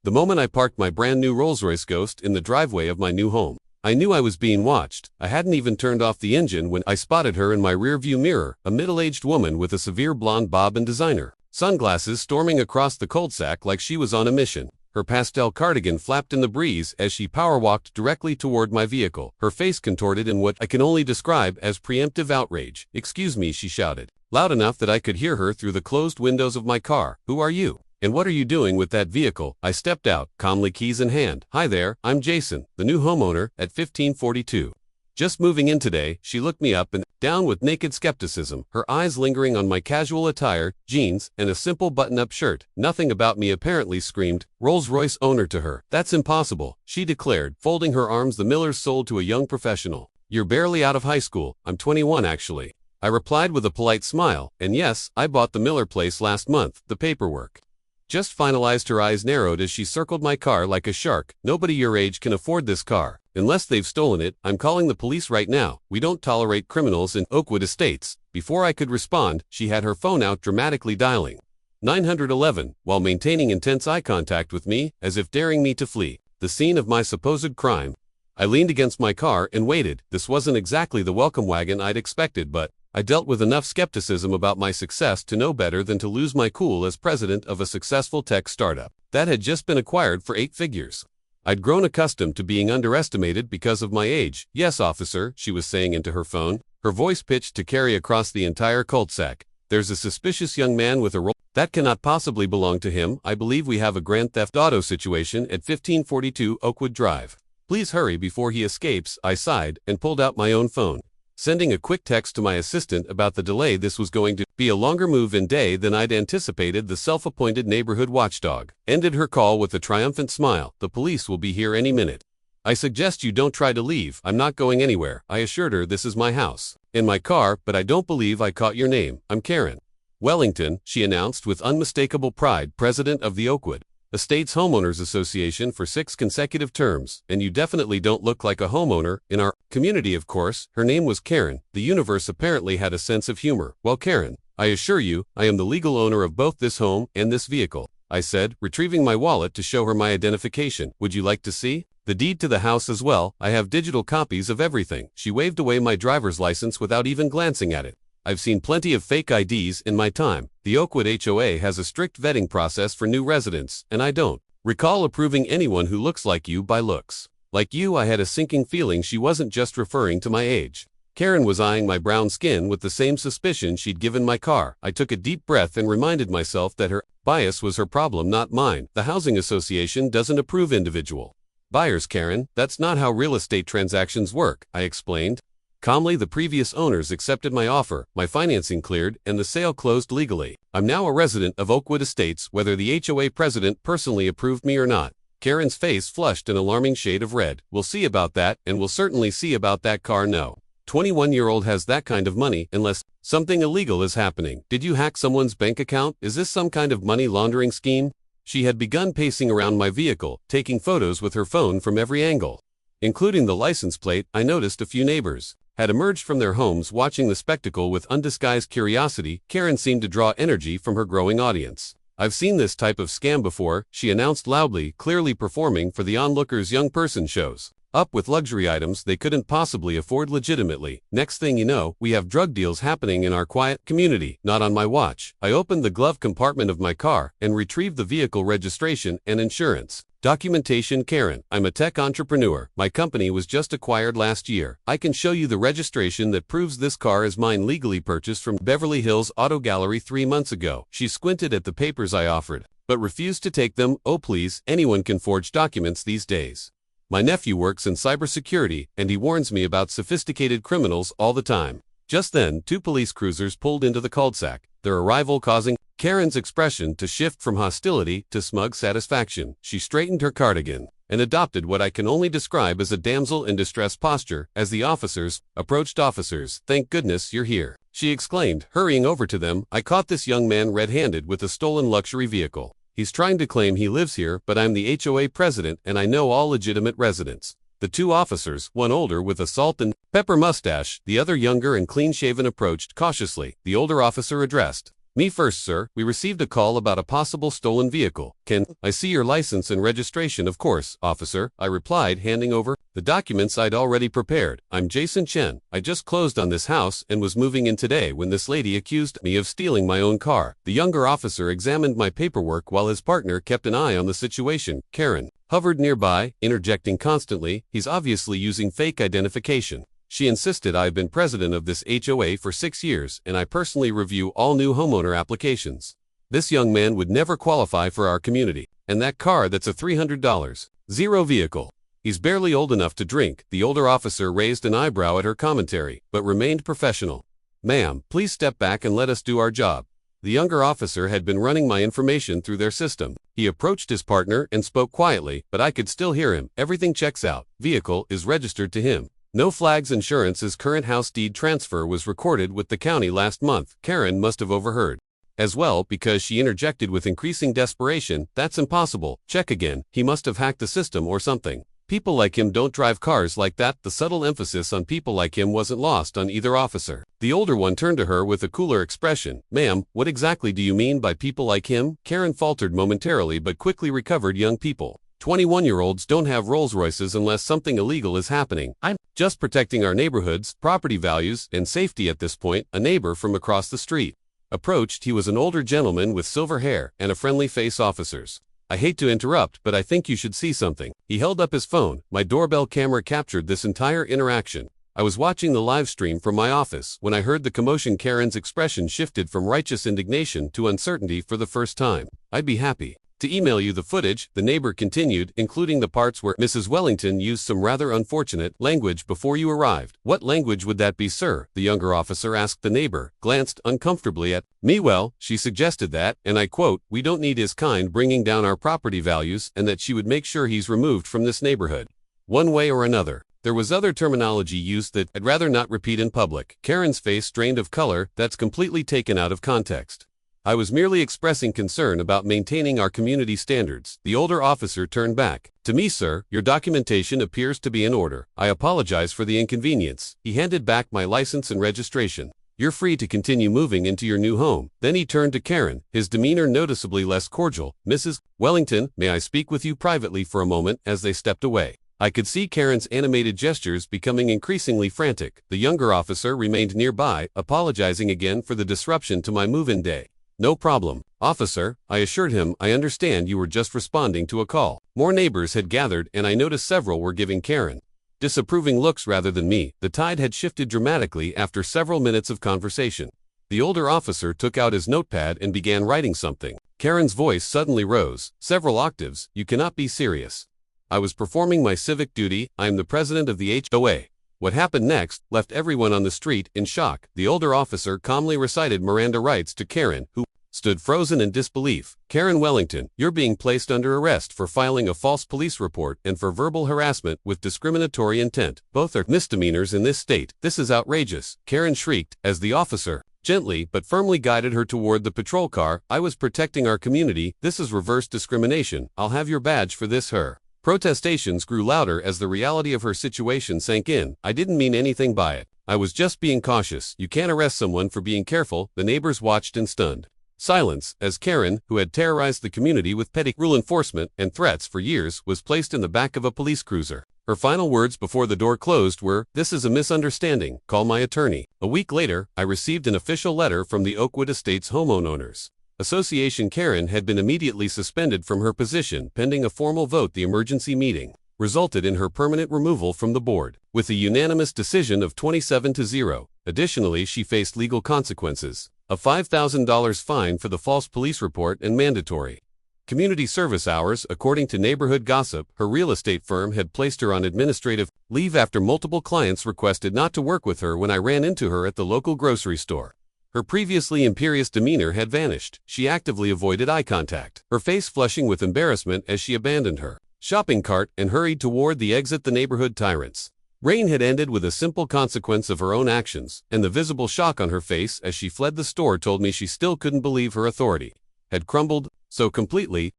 The moment I parked my brand new Rolls-Royce Ghost in the driveway of my new home, I knew I was being watched. I hadn't even turned off the engine when I spotted her in my rearview mirror, a middle-aged woman with a severe blonde bob and designer sunglasses storming across the cul-de-sac like she was on a mission. Her pastel cardigan flapped in the breeze as she power-walked directly toward my vehicle, her face contorted in what I can only describe as preemptive outrage. "Excuse me," she shouted, loud enough that I could hear her through the closed windows of my car. "Who are you? And what are you doing with that vehicle?" I stepped out, calmly, keys in hand. "Hi there, I'm Jason, the new homeowner at 1542. Just moving in today." She looked me up and down with naked skepticism, her eyes lingering on my casual attire, jeans, and a simple button-up shirt. Nothing about me apparently screamed Rolls-Royce owner to her. "That's impossible," she declared, folding her arms. "The Millers sold to a young professional. You're barely out of high school." "I'm 21 actually," I replied with a polite smile, "and yes, I bought the Miller place last month. The paperwork just finalized." Her eyes narrowed as she circled my car like a shark. "Nobody your age can afford this car. Unless they've stolen it, I'm calling the police right now. We don't tolerate criminals in Oakwood Estates." Before I could respond, she had her phone out, dramatically dialing 911, while maintaining intense eye contact with me, as if daring me to flee the scene of my supposed crime. I leaned against my car and waited. This wasn't exactly the welcome wagon I'd expected, but I dealt with enough skepticism about my success to know better than to lose my cool as president of a successful tech startup that had just been acquired for 8 figures. I'd grown accustomed to being underestimated because of my age. "Yes, officer," she was saying into her phone, her voice pitched to carry across the entire cul-de-sac. "There's a suspicious young man with a roll that cannot possibly belong to him. I believe we have a grand theft auto situation at 1542 Oakwood Drive. Please hurry before he escapes." I sighed and pulled out my own phone, sending a quick text to my assistant about the delay. This was going to be a longer move-in day than I'd anticipated. The self-appointed neighborhood watchdog ended her call with a triumphant smile. "The police will be here any minute. I suggest you don't try to leave." "I'm not going anywhere," I assured her. "This is my house and my car, but I don't believe I caught your name." "I'm Karen Wellington," she announced with unmistakable pride, "president of the Oakwood Estates Homeowners Association for 6 consecutive terms, and you definitely don't look like a homeowner in our community." Of course, her name was Karen. The universe apparently had a sense of humor. "Well, Karen, I assure you, I am the legal owner of both this home and this vehicle," I said, retrieving my wallet to show her my identification. "Would you like to see the deed to the house as well? I have digital copies of everything." She waved away my driver's license without even glancing at it. "I've seen plenty of fake IDs in my time. The Oakwood HOA has a strict vetting process for new residents, and I don't recall approving anyone who looks like you by looks. Like you." I had a sinking feeling she wasn't just referring to my age. Karen was eyeing my brown skin with the same suspicion she'd given my car. I took a deep breath and reminded myself that her bias was her problem, not mine. "The housing association doesn't approve individual buyers, Karen. That's not how real estate transactions work," I explained calmly. "The previous owners accepted my offer, my financing cleared, and the sale closed legally. I'm now a resident of Oakwood Estates, whether the HOA president personally approved me or not." Karen's face flushed an alarming shade of red. "We'll see about that, and we'll certainly see about that car. No 21-year-old has that kind of money unless something illegal is happening." "Did you hack someone's bank account? Is this some kind of money laundering scheme?" She had begun pacing around my vehicle, taking photos with her phone from every angle, including the license plate. I noticed a few neighbors had emerged from their homes, watching the spectacle with undisguised curiosity. Karen seemed to draw energy from her growing audience. "I've seen this type of scam before," she announced loudly, clearly performing for the onlookers. "Young person shows up with luxury items they couldn't possibly afford legitimately. Next thing you know, we have drug deals happening in our quiet community. Not on my watch." I opened the glove compartment of my car and retrieved the vehicle registration and insurance documentation. "Karen, I'm a tech entrepreneur. My company was just acquired last year. I can show you the registration that proves this car is mine, legally purchased from Beverly Hills Auto Gallery 3 months ago." She squinted at the papers I offered, but refused to take them. "Oh please, anyone can forge documents these days. My nephew works in cybersecurity, and he warns me about sophisticated criminals all the time." Just then, 2 police cruisers pulled into the cul-de-sac, their arrival causing Karen's expression to shift from hostility to smug satisfaction. She straightened her cardigan and adopted what I can only describe as a damsel in distress posture as the officers approached. "Officers, thank goodness you're here," she exclaimed, hurrying over to them. "I caught this young man red-handed with a stolen luxury vehicle. He's trying to claim he lives here, but I'm the HOA president and I know all legitimate residents." The 2 officers, one older with a salt and pepper mustache, the other younger and clean-shaven, approached cautiously. The older officer addressed Me first, sir. We received a call about a possible stolen vehicle. Can I see your license and registration? Of course, officer, I replied, handing over the documents I'd already prepared. I'm Jason Chen. I just closed on this house and was moving in today when this lady accused me of stealing my own car. The younger officer examined my paperwork while his partner kept an eye on the situation. Karen hovered nearby, interjecting constantly. He's obviously using fake identification. She insisted I've been president of this HOA for 6 years and I personally review all new homeowner applications. This young man would never qualify for our community. And that car, that's a $300. Zero vehicle. He's barely old enough to drink. The older officer raised an eyebrow at her commentary, but remained professional. Ma'am, please step back and let us do our job. The younger officer had been running my information through their system. He approached his partner and spoke quietly, but I could still hear him. Everything checks out. Vehicle is registered to him. No flags. Insurance. His current house deed transfer was recorded with the county last month. Karen must have overheard as well because she interjected with increasing desperation. That's impossible. Check again. He must have hacked the system or something. People like him don't drive cars like that. The subtle emphasis on people like him wasn't lost on either officer. The older one turned to her with a cooler expression. Ma'am, what exactly do you mean by people like him? Karen faltered momentarily but quickly recovered. Young people. 21-year-olds don't have Rolls-Royces unless something illegal is happening. I'm just protecting our neighborhood's property values and safety at this point. A neighbor from across the street approached. He was an older gentleman with silver hair and a friendly face. Officers, I hate to interrupt, but I think you should see something. He held up his phone. My doorbell camera captured this entire interaction. I was watching the live stream from my office when I heard the commotion. Karen's expression shifted from righteous indignation to uncertainty for the first time. I'd be happy to email you the footage, the neighbor continued, including the parts where Mrs. Wellington used some rather unfortunate language before you arrived. What language would that be, sir? The younger officer asked. The neighbor glanced uncomfortably at me. Well, she suggested that, and I quote, we don't need his kind bringing down our property values and that she would make sure he's removed from this neighborhood one way or another. There was other terminology used that I'd rather not repeat in public. Karen's face drained of color. That's completely taken out of context. I was merely expressing concern about maintaining our community standards. The older officer turned back. To me, sir, your documentation appears to be in order. I apologize for the inconvenience. He handed back my license and registration. You're free to continue moving into your new home. Then he turned to Karen, his demeanor noticeably less cordial. Mrs. Wellington, may I speak with you privately for a moment? As they stepped away, I could see Karen's animated gestures becoming increasingly frantic. The younger officer remained nearby, apologizing again for the disruption to my move-in day. No problem, officer, I assured him. I understand you were just responding to a call. More neighbors had gathered and I noticed several were giving Karen disapproving looks rather than me. The tide had shifted dramatically after several minutes of conversation. The older officer took out his notepad and began writing something. Karen's voice suddenly rose several octaves. You cannot be serious. I was performing my civic duty. I am the president of the HOA. What happened next left everyone on the street in shock. The older officer calmly recited Miranda rights to Karen, who stood frozen in disbelief. Karen Wellington, you're being placed under arrest for filing a false police report and for verbal harassment with discriminatory intent. Both are misdemeanors in this state. This is outrageous. Karen shrieked as the officer gently but firmly guided her toward the patrol car. I was protecting our community. This is reverse discrimination. I'll have your badge for this. Her protestations grew louder as the reality of her situation sank in. I didn't mean anything by it. I was just being cautious. You can't arrest someone for being careful. The neighbors watched in stunned silence as Karen, who had terrorized the community with petty rule enforcement and threats for years, was placed in the back of a police cruiser. Her final words before the door closed were, "This is a misunderstanding. Call my attorney." A week later, I received an official letter from the Oakwood Estates Homeowners Association. Karen had been immediately suspended from her position pending a formal vote. The emergency meeting resulted in her permanent removal from the board, with a unanimous decision of 27-0. Additionally, she faced legal consequences, a $5,000 fine for the false police report and mandatory community service hours. According to neighborhood gossip, her real estate firm had placed her on administrative leave after multiple clients requested not to work with her. When I ran into her at the local grocery store, her previously imperious demeanor had vanished. She actively avoided eye contact, her face flushing with embarrassment as she abandoned her shopping cart and hurried toward the exit. The neighborhood tyrant's reign had ended with a simple consequence of her own actions, and the visible shock on her face as she fled the store told me she still couldn't believe her authority had crumbled so completely.